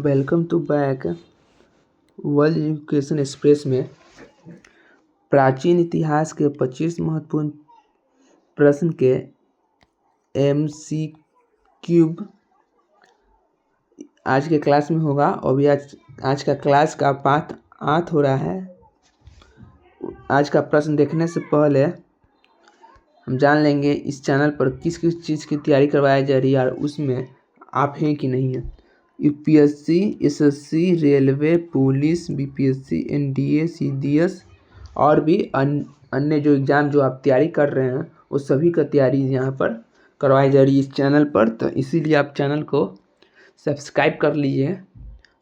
Welcome to back world education express में प्राचीन इतिहास के 25 महत्वपूर्ण प्रश्न के MCQ आज के क्लास में होगा। और भी आज का क्लास का पार्ट 8 हो रहा है। आज का प्रश्न देखने से पहले हम जान लेंगे इस चैनल पर किस किस चीज़ की तैयारी करवाई जा रही है और उसमें आप हैं कि नहीं है। UPSC, SSC, railway, police, BPSC, NDA, CDS और भी अन्य जो एग्ज़ाम जो आप तैयारी कर रहे हैं वो सभी का तैयारी यहाँ पर करवाई जा रही है इस चैनल पर। तो इसीलिए आप चैनल को सब्सक्राइब कर लीजिए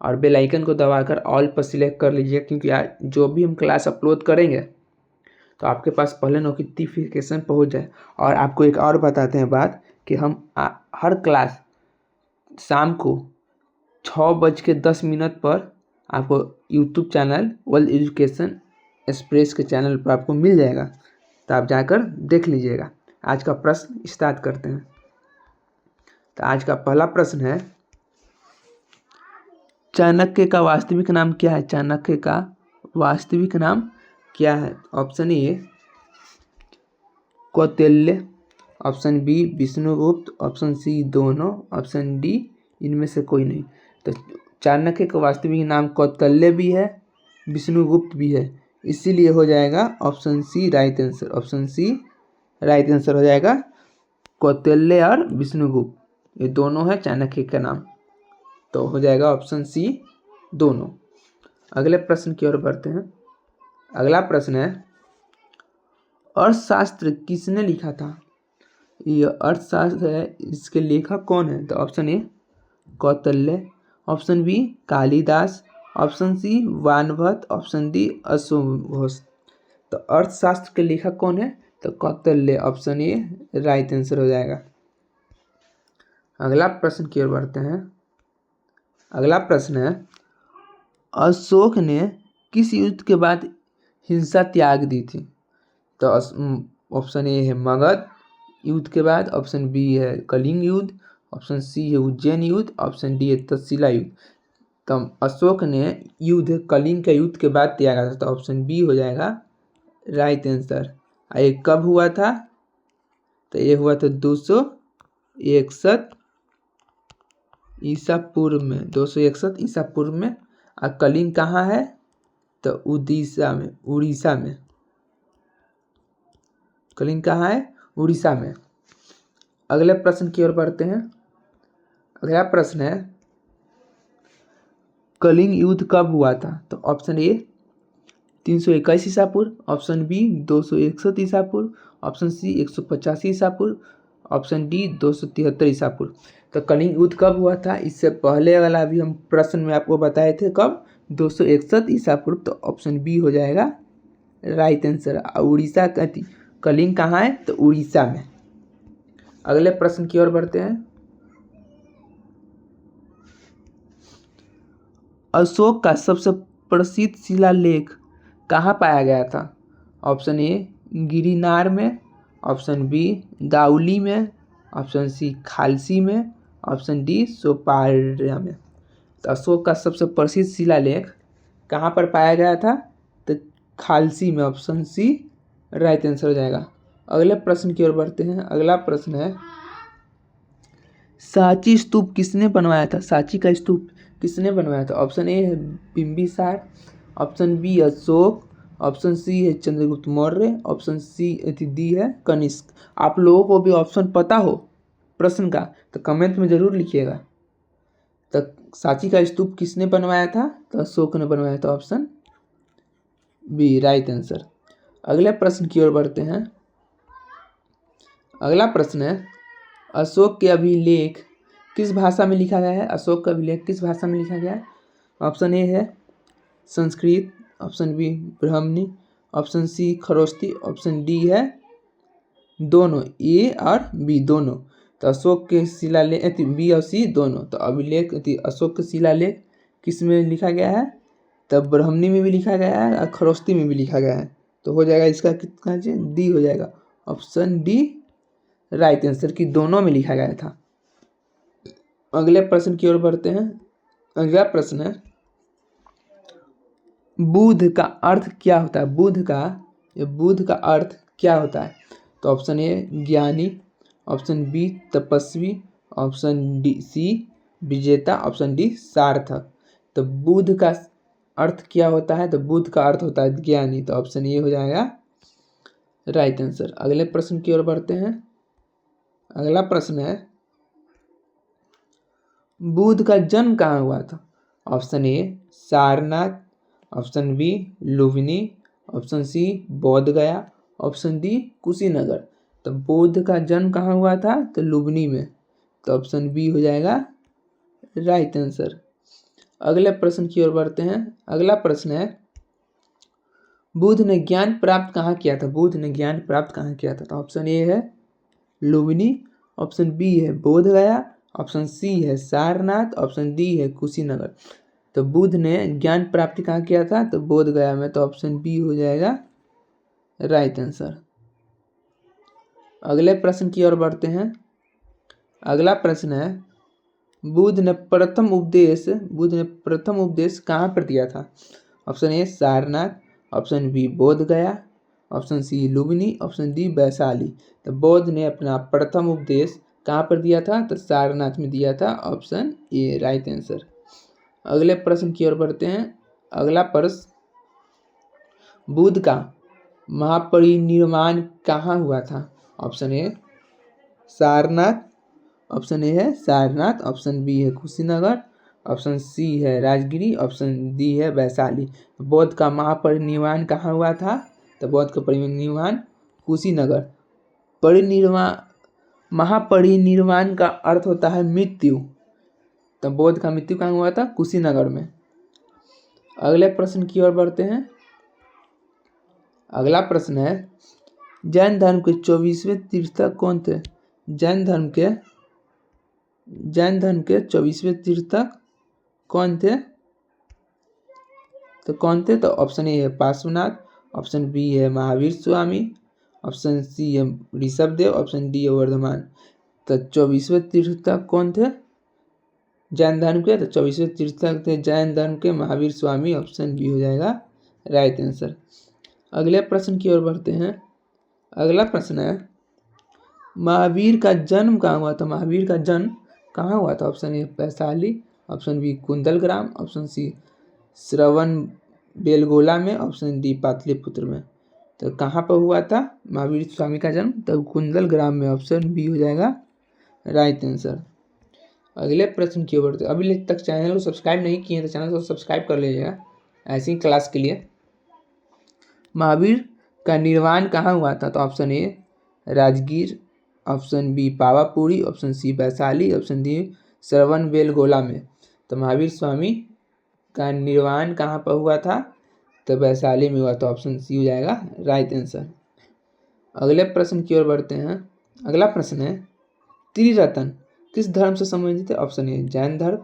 और बेल आइकन को दबाकर ऑल पर सिलेक्ट कर लीजिए, क्योंकि जो भी हम क्लास अपलोड करेंगे तो आपके पास पहले नोटिफिकेशन पहुँच जाए। और आपको एक और बताते हैं बात कि हम हर क्लास शाम को 6:10 पर आपको YouTube channel world education express के चैनल पर आपको मिल जाएगा, तो आप जाकर देख लीजिएगा। आज का प्रश्न स्टार्ट करते हैं। तो आज का पहला प्रश्न है, चाणक्य का वास्तविक नाम क्या है? चाणक्य का वास्तविक नाम क्या है? Option A Kautilya, option B Vishnugupta, option C दोनों, ऑप्शन डी इनमें से कोई नहीं। तो चाणक्य का वास्तविक नाम कौटिल्य भी है, विष्णुगुप्त भी है, इसीलिए हो जाएगा option C right answer. Option C right answer हो जाएगा। कौटिल्य और विष्णुगुप्त ये दोनों है चाणक्य का नाम, तो हो जाएगा ऑप्शन सी दोनों। अगले प्रश्न की ओर बढ़ते हैं। अगला प्रश्न है, अर्थशास्त्र किसने लिखा था? ये अर्थशास्त्र है, इसके लेखक कौन है? तो option A Kautilya, option B Kalidas, option C Banabhatta, option D Ashok Ghosh. तो अर्थशास्त्र के लेखक कौन है? तो Kautilya, option A right answer हो जाएगा। अगला प्रश्न की ओर बढ़ते हैं। अगला प्रश्न है, अशोक ने किस युद्ध के बाद हिंसा त्याग दी थी? तो ऑप्शन ए है मगध युद्ध के बाद, ऑप्शन बी है कलिंग युद्ध, ऑप्शन सी है उज्जैन युद्ध, ऑप्शन डी है तक्षशिला युद्ध। तो अशोक ने युद्ध कलिंग के युद्ध के बाद त्यागा था, तो ऑप्शन बी हो जाएगा राइट आंसर। ये कब हुआ था? तो ये हुआ था 261 ईसा पूर्व में, 261 ईसा पूर्व में। और कलिंग कहाँ है? तो उड़ीसा में। कलिंग कहाँ है? उड़ीसा में। अगले प्रश्न की ओर बढ़ते हैं। अगला प्रश्न है, कलिंग युद्ध कब हुआ था? तो ऑप्शन ए 321 ईसा पूर्व, ऑप्शन बी 261 ईसा पूर्व, ऑप्शन सी 185 ईसा पूर्व, ऑप्शन डी 273 ईसा पूर्व। तो कलिंग युद्ध कब हुआ था? इससे पहले वाला भी हम प्रश्न में आपको बताए थे, कब? 261 ईसा पूर्व। तो ऑप्शन बी हो जाएगा राइट आंसर। उड़ीसा का कलिंग कहाँ है? तो उड़ीसा में। अगले प्रश्न की ओर बढ़ते हैं। अशोक का सबसे प्रसिद्ध शिलालेख कहाँ पाया गया था? ऑप्शन ए गिरिनार में, ऑप्शन बी दाउली में, ऑप्शन सी खालसी में, ऑप्शन डी सोपारा में। तो अशोक का सबसे प्रसिद्ध शिलालेख कहाँ पर पाया गया था? तो खालसी में, ऑप्शन सी राइट आंसर हो जाएगा। अगले प्रश्न की ओर बढ़ते हैं। अगला प्रश्न है, सांची स्तूप किसने बनवाया था? सांची का स्तूप किसने बनवाया था? ऑप्शन ए है Bimbisara, option B Ashoka, option C है Chandragupta Maurya, option C D है कनिष्क। आप लोगों को भी ऑप्शन पता हो प्रश्न का तो कमेंट में ज़रूर लिखिएगा। तो सांची का स्तूप किसने बनवाया था? तो अशोक ने बनवाया था, ऑप्शन बी राइट आंसर। अगले प्रश्न की ओर बढ़ते हैं। अगला प्रश्न है, अशोक के अभिलेख किस भाषा में लिखा गया है? अशोक का अभिलेख किस भाषा में लिखा गया है? ऑप्शन ए है Sanskrit, option B Brahmani, option C Kharosthi, option D है दोनों, ए और बी दोनों। तो अशोक के शिलालेख बी और सी दोनों। तो अभिलेख अशोक के शिलालेख किस में लिखा गया है? तो ब्राह्मणी में भी लिखा गया है और खरोष्ठी में भी लिखा गया है। तो हो जाएगा इसका कितना? डी हो जाएगा, ऑप्शन डी राइट आंसर की दोनों में लिखा गया था। अगले प्रश्न की ओर बढ़ते हैं। अगला प्रश्न है, बुध का अर्थ क्या होता है? बुध का अर्थ क्या होता है? तो ऑप्शन ए ज्ञानी, ऑप्शन बी तपस्वी, ऑप्शन डी सी विजेता, ऑप्शन डी सार्थक। तो बुध का अर्थ क्या होता है? तो बुध का अर्थ होता है ज्ञानी। तो ऑप्शन ए हो जाएगा राइट आंसर। अगले प्रश्न की ओर बढ़ते हैं। अगला प्रश्न है, बुध का जन्म कहाँ हुआ था? Option A Sarnath, option B Lumbini, option C Bodh Gaya, option D Kushinagar. तो बुध का जन्म कहाँ हुआ था? तो लुम्बिनी में। तो ऑप्शन बी हो जाएगा राइट आंसर। अगले प्रश्न की ओर बढ़ते हैं। अगला प्रश्न है, बुध ने ज्ञान प्राप्त कहाँ किया था? बुध ने ज्ञान प्राप्त कहाँ किया था? तो ऑप्शन ए है लुम्बिनी, ऑप्शन बी है बोध गया, ऑप्शन सी है सारनाथ, ऑप्शन डी है कुशीनगर। तो बुध ने ज्ञान प्राप्ति कहाँ किया था? तो बोध गया में। तो ऑप्शन बी हो जाएगा राइट आंसर। अगले प्रश्न की ओर बढ़ते हैं। अगला प्रश्न है, बुध ने प्रथम उपदेश कहाँ पर दिया था? Option A Sarnath, option B Bodh Gaya, option C Lumbini, option D Vaishali. तो बुध ने अपना प्रथम उपदेश कहाँ पर दिया था? तो सारनाथ में दिया था। Option A right answer. अगले प्रश्न की ओर बढ़ते हैं। अगला प्रश्न, बुध का महापरिनिर्वाण कहाँ हुआ था? Option A Sarnath, option A है सारनाथ, ऑप्शन बी है कुशीनगर, ऑप्शन सी है राजगिरी, ऑप्शन डी है वैशाली। बौद्ध का महापरिनिर्वाण कहाँ हुआ था? तो बौद्ध का परिनिर्वाण कुशीनगर। महापरिनिर्वाण का अर्थ होता है मृत्यु। तो बौद्ध का मृत्यु कहाँ हुआ था? कुशीनगर में। अगले प्रश्न की ओर बढ़ते हैं। अगला प्रश्न है, जैन धर्म के 24वें तीर्थक कौन थे? जैन धर्म के 24वें तीर्थक कौन थे? तो ऑप्शन ए है पार्श्वनाथ, ऑप्शन बी है महावीर स्वामी, ऑप्शन सी है ऋषभदेव, ऑप्शन डी है वर्धमान। तो 24वें तीर्थक कौन थे जैन धर्म के? तो 24वें तीर्थक थे जैन धर्म के महावीर स्वामी। ऑप्शन बी हो जाएगा राइट आंसर। अगले प्रश्न की ओर बढ़ते हैं। अगला प्रश्न है, महावीर का जन्म कहाँ हुआ था? महावीर का जन्म कहाँ हुआ था? Option A Vaishali, option B Kundalgram, option C Shravana Belagola में, ऑप्शन डी पाटलिपुत्र में। तो कहाँ पर हुआ था महावीर स्वामी का जन्म? तो कुंदलग्राम में। ऑप्शन बी हो जाएगा राइट आंसर। अगले प्रश्न की ओर बढ़ते हैं। अभी तक चैनल को सब्सक्राइब नहीं किए तो चैनल को सब्सक्राइब कर लीजिएगा ऐसी क्लास के लिए। महावीर का निर्वाण कहाँ हुआ था? तो option A Rajgir, option B Pavapuri, option C Vaishali, option D Shravana Belagola में। तो महावीर स्वामी का निर्वाण कहाँ पर हुआ था? तो वैशाली में हुआ। तो ऑप्शन सी हो जाएगा राइट आंसर। अगले प्रश्न की ओर बढ़ते हैं। अगला प्रश्न है, त्रिरत्न किस धर्म से संबंधित है? ऑप्शन ए जैन धर्म,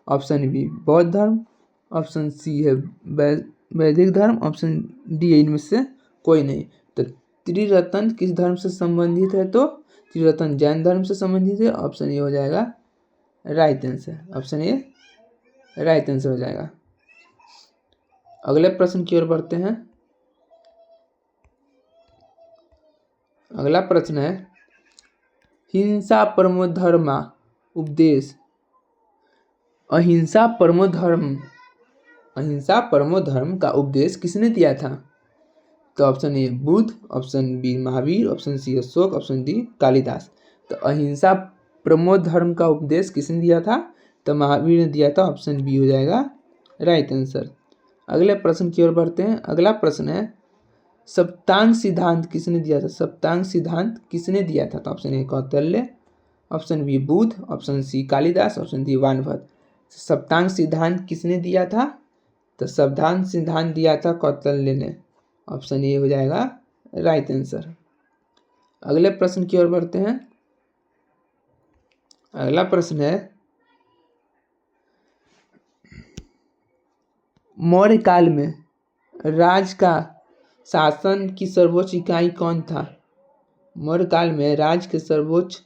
ऑप्शन बी बौद्ध धर्म, ऑप्शन सी है वैदिक धर्म, ऑप्शन डी इनमें से कोई नहीं। तो त्रिरत्न किस धर्म से संबंधित है? तो त्रिरत्न जैन धर्म से संबंधित है। ऑप्शन ए हो जाएगा right answer. Option A right answer हो जाएगा। अगले प्रश्न की ओर बढ़ते हैं। अगला प्रश्न है, हिंसा परमो धर्म उपदेश अहिंसा परमो धर्म का उपदेश किसने दिया था? तो option A Buddha, option B Mahavir, option C Ashoka, option D Kalidas. तो अहिंसा परमो धर्म का उपदेश किसने दिया था? तो महावीर ने दिया था। ऑप्शन बी हो जाएगा राइट आंसर। अगले प्रश्न की ओर बढ़ते हैं। अगला प्रश्न है, सप्तांग सिद्धांत किसने दिया था? सप्तांग सिद्धांत किसने दिया था? तो option A Kautilya, option B Buddha, option C Kalidas, option D Banabhatta. सप्तांग सिद्धांत किसने दिया था? तो सप्तांग सिद्धांत दिया था कौटिल्य ने। ऑप्शन ए हो जाएगा राइट आंसर। अगले प्रश्न की ओर बढ़ते हैं। अगला प्रश्न है, मौर्य काल में राज का शासन की सर्वोच्च इकाई कौन था? मौर्य काल में राज के सर्वोच्च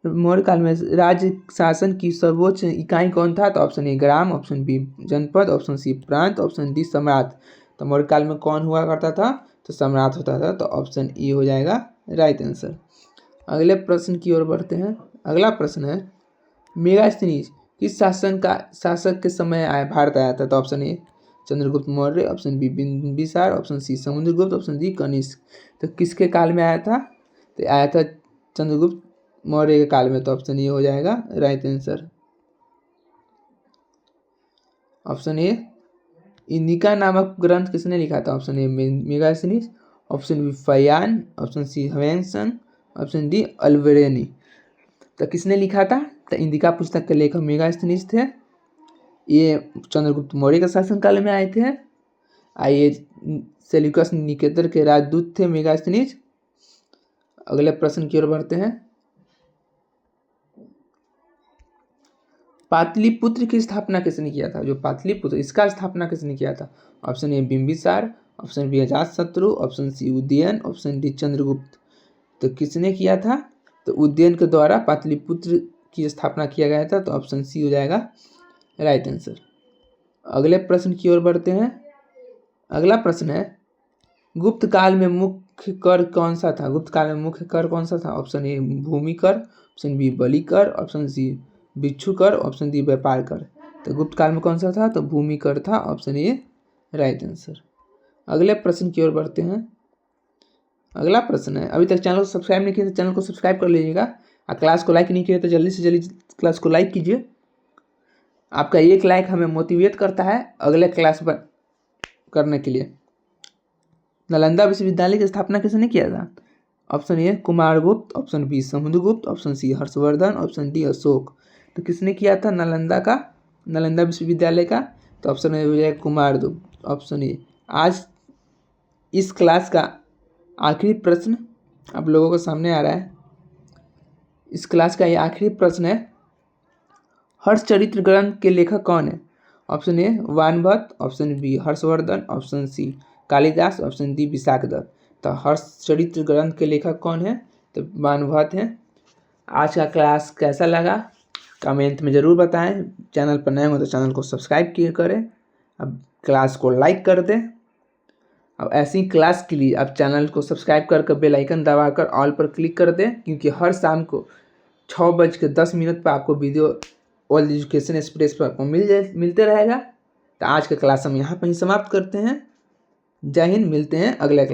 मौर्य काल में राज्य शासन की सर्वोच्च इकाई कौन था? तो ऑप्शन ए ग्राम, ऑप्शन बी जनपद, ऑप्शन सी प्रांत, ऑप्शन डी सम्राट। तो मौर्य काल में कौन हुआ करता था? तो सम्राट होता था। तो ऑप्शन ई हो जाएगा राइट आंसर। अगले प्रश्न की ओर बढ़ते हैं। अगला प्रश्न है मेगास्थनीज किस शासक के समय भारत आया था? तो option A Chandragupta Maurya, option B Bimbisara, option C Samudragupta, option D Kanishka. तो किसके काल में आया था? तो आया था चंद्रगुप्त मौर्य के काल में। तो ऑप्शन ए हो जाएगा right answer. Option A Indica नामक ग्रंथ किसने लिखा था? Option A Megasthenes, option B Faxian, option C Xuanzang, option D Alberuni. तो किसने लिखा था? तो इंडिका पुस्तक के लेखक मेगास्थनीज थे। ये चंद्रगुप्त मौर्य के शासनकाल में आए थे। ये सेल्यूकस निकेतर के राजदूत थे मेगास्थनीज। अगले प्रश्न की ओर बढ़ते हैं। पाटलिपुत्र की स्थापना किसने किया था? जो पाटलिपुत्र इसका स्थापना किसने किया था? Option A Bimbisara, option B Ajatashatru, option C Udayana, option D Chandragupta. तो किसने किया था? तो उदयन के द्वारा पाटलिपुत्र की स्थापना किया गया था। तो ऑप्शन सी हो जाएगा राइट आंसर। अगले प्रश्न की ओर बढ़ते हैं। अगला प्रश्न है गुप्त काल में मुख्य कर कौन सा था? गुप्त काल में मुख्य कर कौन सा था? ऑप्शन ए भूमि कर, ऑप्शन बी बलि कर, ऑप्शन सी भिक्षु कर, ऑप्शन डी व्यापार कर। तो गुप्त काल में कौन सा था? तो भूमि कर था। Option A right answer. अगले प्रश्न की ओर बढ़ते हैं। अगला प्रश्न है अभी तक चैनल को सब्सक्राइब नहीं किया तो चैनल को सब्सक्राइब कर लीजिएगा और क्लास को लाइक नहीं किया तो जल्दी से जल्दी क्लास को लाइक कीजिए। आपका एक लाइक हमें मोटिवेट करता है अगले क्लास पर करने के लिए। नालंदा विश्वविद्यालय की स्थापना किसने किया था? Option A Kumaragupta, option B Samudragupta, option C Harshavardhana, option D Ashoka. तो किसने किया था नालंदा विश्वविद्यालय का? तो ऑप्शन ए हो जाएगा कुमारगुप्त। Option A. आज इस क्लास का आखिरी प्रश्न आप लोगों के सामने आ रहा है। इस क्लास का ये आखिरी प्रश्न है हर्षचरित्र ग्रंथ के लेखक कौन है? Option A Banabhatta, option B Harshavardhana, option C Kalidas, option D Vishakhadatta. तो हर्षचरित्र ग्रंथ के लेखक कौन है? तो वानभट्ट हैं। आज का क्लास कैसा लगा कमेंट में ज़रूर बताएं। चैनल पर नए हो तो चैनल को सब्सक्राइब किए करें। अब क्लास को लाइक कर दें। अब ऐसी क्लास के लिए आप चैनल को सब्सक्राइब करके बेल आइकन दबाकर ऑल पर क्लिक कर दें, क्योंकि हर शाम को 6:10 पर आपको वीडियो ऑल एजुकेशन एक्सप्रेस पर आपको मिलते रहेगा। तो आज का क्लास हम यहाँ पर ही समाप्त करते हैं। जय हिंद। मिलते हैं अगले